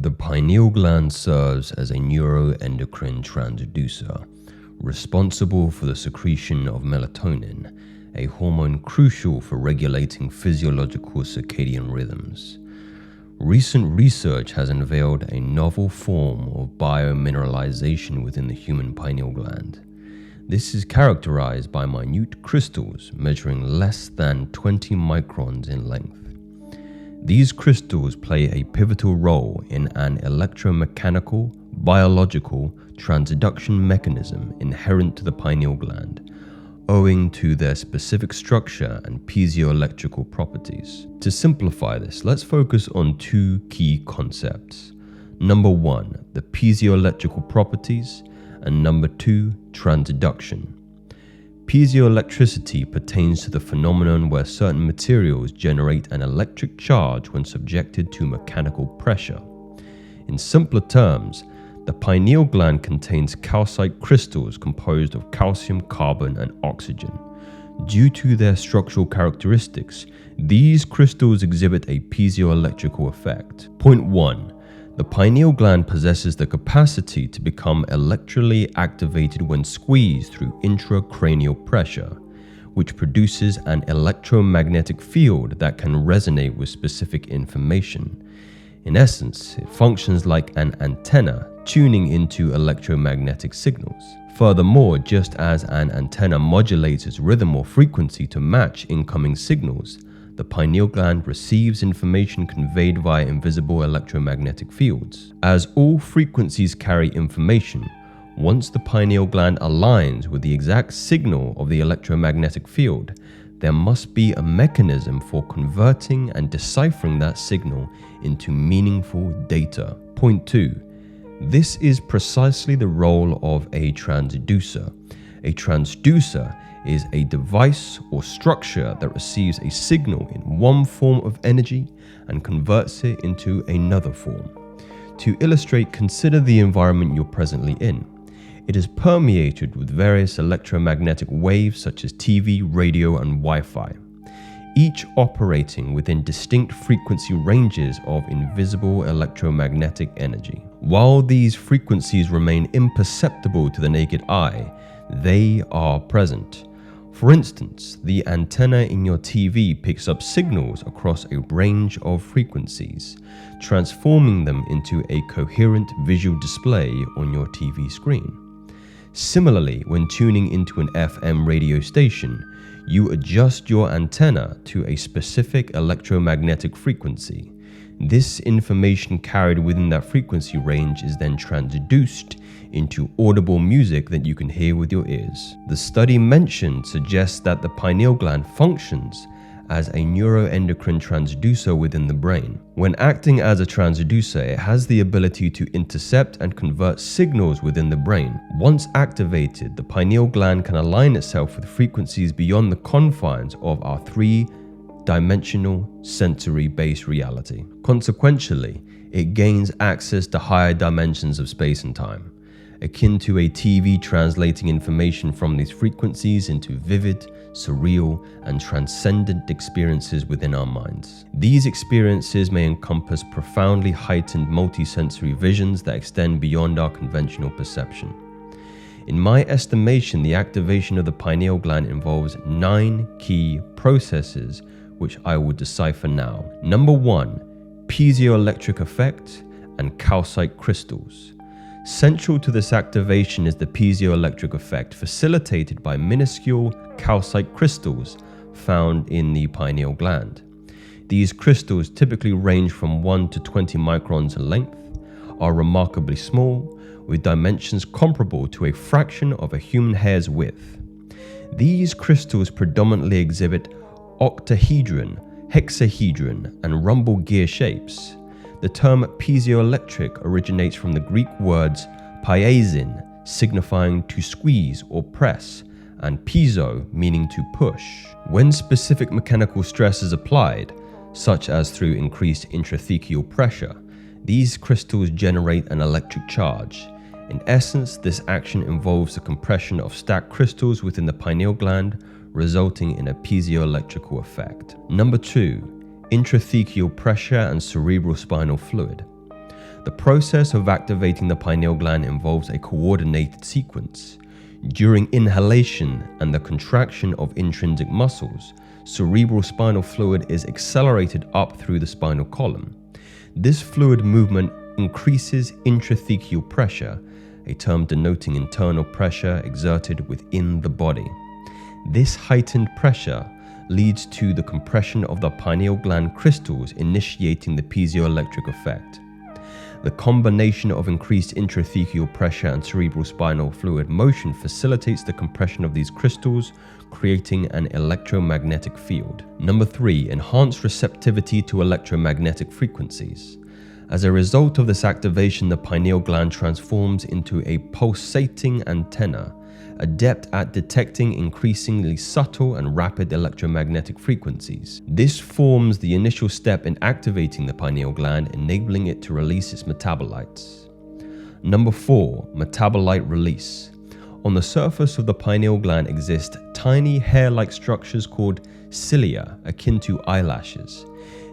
The pineal gland serves as a neuroendocrine transducer, responsible for the secretion of melatonin, a hormone crucial for regulating physiological circadian rhythms. Recent research has unveiled a novel form of biomineralization within the human pineal gland. This is characterized by minute crystals measuring less than 20 microns in length. These crystals play a pivotal role in an electromechanical, biological transduction mechanism inherent to the pineal gland, owing to their specific structure and piezoelectrical properties. To simplify this, let's focus on two key concepts. Number one, the piezoelectrical properties, and number two, transduction. Piezoelectricity pertains to the phenomenon where certain materials generate an electric charge when subjected to mechanical pressure. In simpler terms, the pineal gland contains calcite crystals composed of calcium, carbon, and oxygen. Due to their structural characteristics, these crystals exhibit a piezoelectrical effect. Point 1. The pineal gland possesses the capacity to become electrically activated when squeezed through intracranial pressure, which produces an electromagnetic field that can resonate with specific information. In essence, it functions like an antenna tuning into electromagnetic signals. Furthermore, just as an antenna modulates its rhythm or frequency to match incoming signals, the pineal gland receives information conveyed via invisible electromagnetic fields. As all frequencies carry information, once the pineal gland aligns with the exact signal of the electromagnetic field, there must be a mechanism for converting and deciphering that signal into meaningful data. Point 2. This is precisely the role of a transducer. A transducer is a device or structure that receives a signal in one form of energy and converts it into another form. To illustrate, consider the environment you're presently in. It is permeated with various electromagnetic waves such as TV, radio, and Wi-Fi, each operating within distinct frequency ranges of invisible electromagnetic energy. While these frequencies remain imperceptible to the naked eye, they are present. For instance, the antenna in your TV picks up signals across a range of frequencies, transforming them into a coherent visual display on your TV screen. Similarly, when tuning into an FM radio station, you adjust your antenna to a specific electromagnetic frequency. This information carried within that frequency range is then transduced into audible music that you can hear with your ears. The study mentioned suggests that the pineal gland functions as a neuroendocrine transducer within the brain. When acting as a transducer, it has the ability to intercept and convert signals within the brain. Once activated, the pineal gland can align itself with frequencies beyond the confines of our three-dimensional sensory-based reality. Consequentially, it gains access to higher dimensions of space and time, akin to a TV translating information from these frequencies into vivid, surreal, and transcendent experiences within our minds. These experiences may encompass profoundly heightened multisensory visions that extend beyond our conventional perception. In my estimation, the activation of the pineal gland involves 9 key processes, which I will decipher now. Number 1, piezoelectric effect and calcite crystals. Central to this activation is the piezoelectric effect, facilitated by minuscule calcite crystals found in the pineal gland. These crystals typically range from 1 to 20 microns in length, are remarkably small, with dimensions comparable to a fraction of a human hair's width. These crystals predominantly exhibit octahedron, hexahedron, and rhomboid gear shapes. The term piezoelectric originates from the Greek words piezin, signifying to squeeze or press, and piezo, meaning to push. When specific mechanical stress is applied, such as through increased intrathecal pressure, these crystals generate an electric charge. In essence, this action involves the compression of stacked crystals within the pineal gland, resulting in a piezoelectrical effect. Number 2. Intrathecal pressure and cerebral spinal fluid. The process of activating the pineal gland involves a coordinated sequence. During inhalation and the contraction of intrinsic muscles, cerebral spinal fluid is accelerated up through the spinal column. This fluid movement increases intrathecal pressure, a term denoting internal pressure exerted within the body. This heightened pressure leads to the compression of the pineal gland crystals, initiating the piezoelectric effect. The combination of increased intrathecal pressure and cerebral spinal fluid motion facilitates the compression of these crystals, creating an electromagnetic field. Number 3, enhanced receptivity to electromagnetic frequencies. As a result of this activation, the pineal gland transforms into a pulsating antenna, adept at detecting increasingly subtle and rapid electromagnetic frequencies. This forms the initial step in activating the pineal gland, enabling it to release its metabolites. Number 4, metabolite release. On the surface of the pineal gland exist tiny hair-like structures called cilia, akin to eyelashes.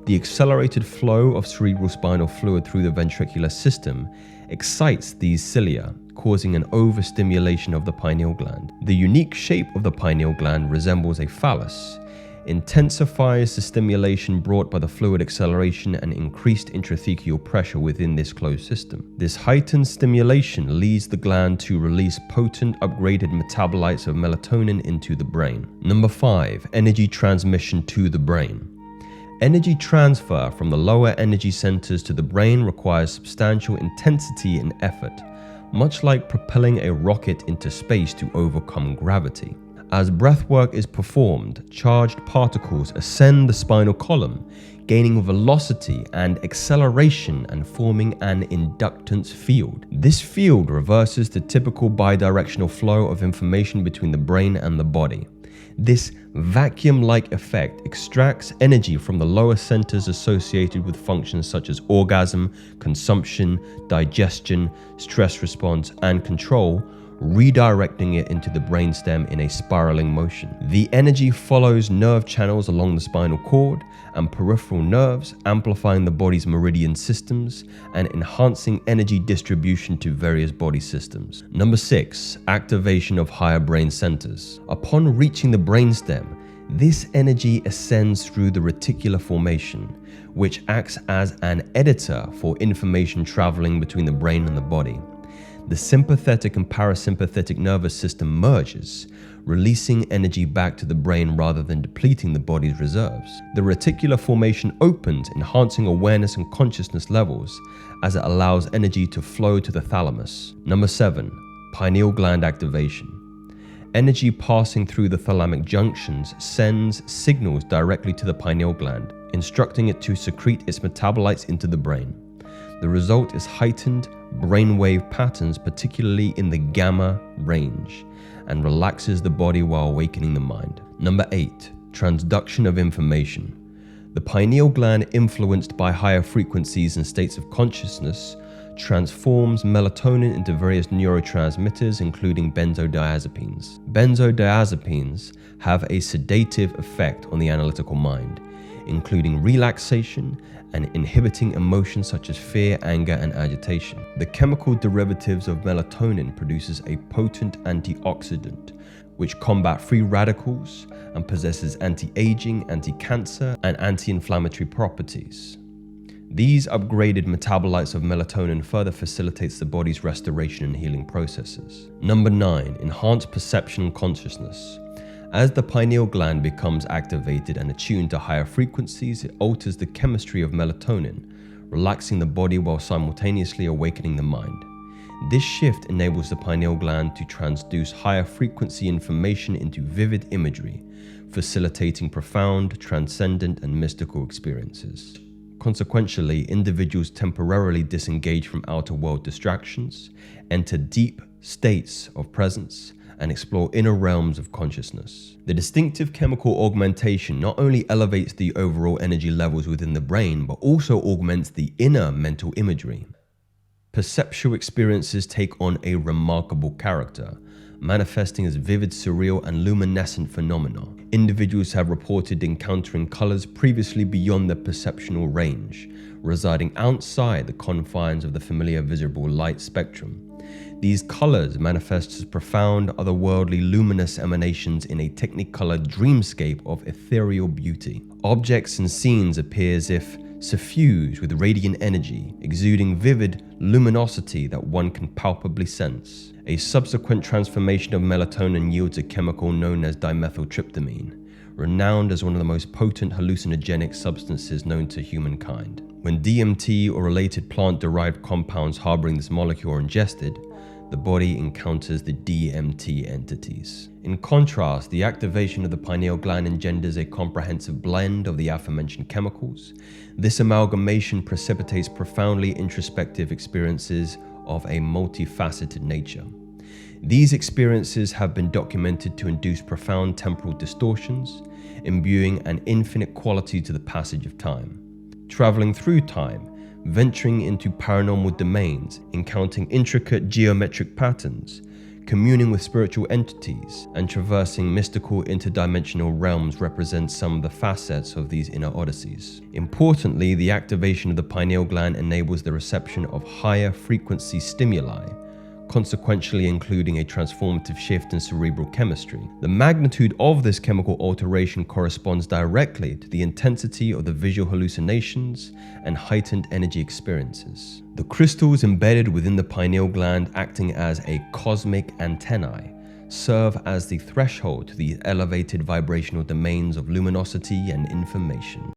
The accelerated flow of cerebral spinal fluid through the ventricular system excites these cilia, causing an overstimulation of the pineal gland. The unique shape of the pineal gland resembles a phallus, intensifies the stimulation brought by the fluid acceleration and increased intrathecal pressure within this closed system. This heightened stimulation leads the gland to release potent upgraded metabolites of melatonin into the brain. Number 5, energy transmission to the brain. Energy transfer from the lower energy centers to the brain requires substantial intensity and effort, much like propelling a rocket into space to overcome gravity. As breathwork is performed, charged particles ascend the spinal column, gaining velocity and acceleration and forming an inductance field. This field reverses the typical bidirectional flow of information between the brain and the body. This vacuum-like effect extracts energy from the lower centers associated with functions such as orgasm, consumption, digestion, stress response, and control, redirecting it into the brainstem in a spiraling motion. The energy follows nerve channels along the spinal cord and peripheral nerves, amplifying the body's meridian systems and enhancing energy distribution to various body systems. Number 6, activation of higher brain centers. Upon reaching the brainstem, this energy ascends through the reticular formation, which acts as an editor for information traveling between the brain and the body. The sympathetic and parasympathetic nervous system merges, releasing energy back to the brain rather than depleting the body's reserves. The reticular formation opens, enhancing awareness and consciousness levels as it allows energy to flow to the thalamus. Number 7, pineal gland activation. Energy passing through the thalamic junctions sends signals directly to the pineal gland, instructing it to secrete its metabolites into the brain. The result is heightened brainwave patterns, particularly in the gamma range, and relaxes the body while awakening the mind. Number 8, transduction of information. The pineal gland, influenced by higher frequencies and states of consciousness, transforms melatonin into various neurotransmitters, including benzodiazepines. Benzodiazepines have a sedative effect on the analytical mind, including relaxation and inhibiting emotions such as fear, anger, and agitation. The chemical derivatives of melatonin produces a potent antioxidant, which combat free radicals and possesses anti-aging, anti-cancer, and anti-inflammatory properties. These upgraded metabolites of melatonin further facilitates the body's restoration and healing processes. Number 9, enhanced perception and consciousness. As the pineal gland becomes activated and attuned to higher frequencies, it alters the chemistry of melatonin, relaxing the body while simultaneously awakening the mind. This shift enables the pineal gland to transduce higher frequency information into vivid imagery, facilitating profound, transcendent, and mystical experiences. Consequentially, individuals temporarily disengage from outer world distractions, enter deep states of presence, and explore inner realms of consciousness. The distinctive chemical augmentation not only elevates the overall energy levels within the brain, but also augments the inner mental imagery. Perceptual experiences take on a remarkable character, manifesting as vivid, surreal, and luminescent phenomena. Individuals have reported encountering colors previously beyond their perceptual range, residing outside the confines of the familiar visible light spectrum. These colors manifest as profound, otherworldly, luminous emanations in a technicolored dreamscape of ethereal beauty. Objects and scenes appear as if suffused with radiant energy, exuding vivid luminosity that one can palpably sense. A subsequent transformation of melatonin yields a chemical known as dimethyltryptamine, renowned as one of the most potent hallucinogenic substances known to humankind. When DMT or related plant-derived compounds harboring this molecule are ingested, the body encounters the DMT entities. In contrast, the activation of the pineal gland engenders a comprehensive blend of the aforementioned chemicals. This amalgamation precipitates profoundly introspective experiences of a multifaceted nature. These experiences have been documented to induce profound temporal distortions, imbuing an infinite quality to the passage of time. Traveling through time, venturing into paranormal domains, encountering intricate geometric patterns, communing with spiritual entities, and traversing mystical interdimensional realms represent some of the facets of these inner odysseys. Importantly, the activation of the pineal gland enables the reception of higher frequency stimuli, consequentially including a transformative shift in cerebral chemistry. The magnitude of this chemical alteration corresponds directly to the intensity of the visual hallucinations and heightened energy experiences. The crystals embedded within the pineal gland, acting as a cosmic antennae, serve as the threshold to the elevated vibrational domains of luminosity and information.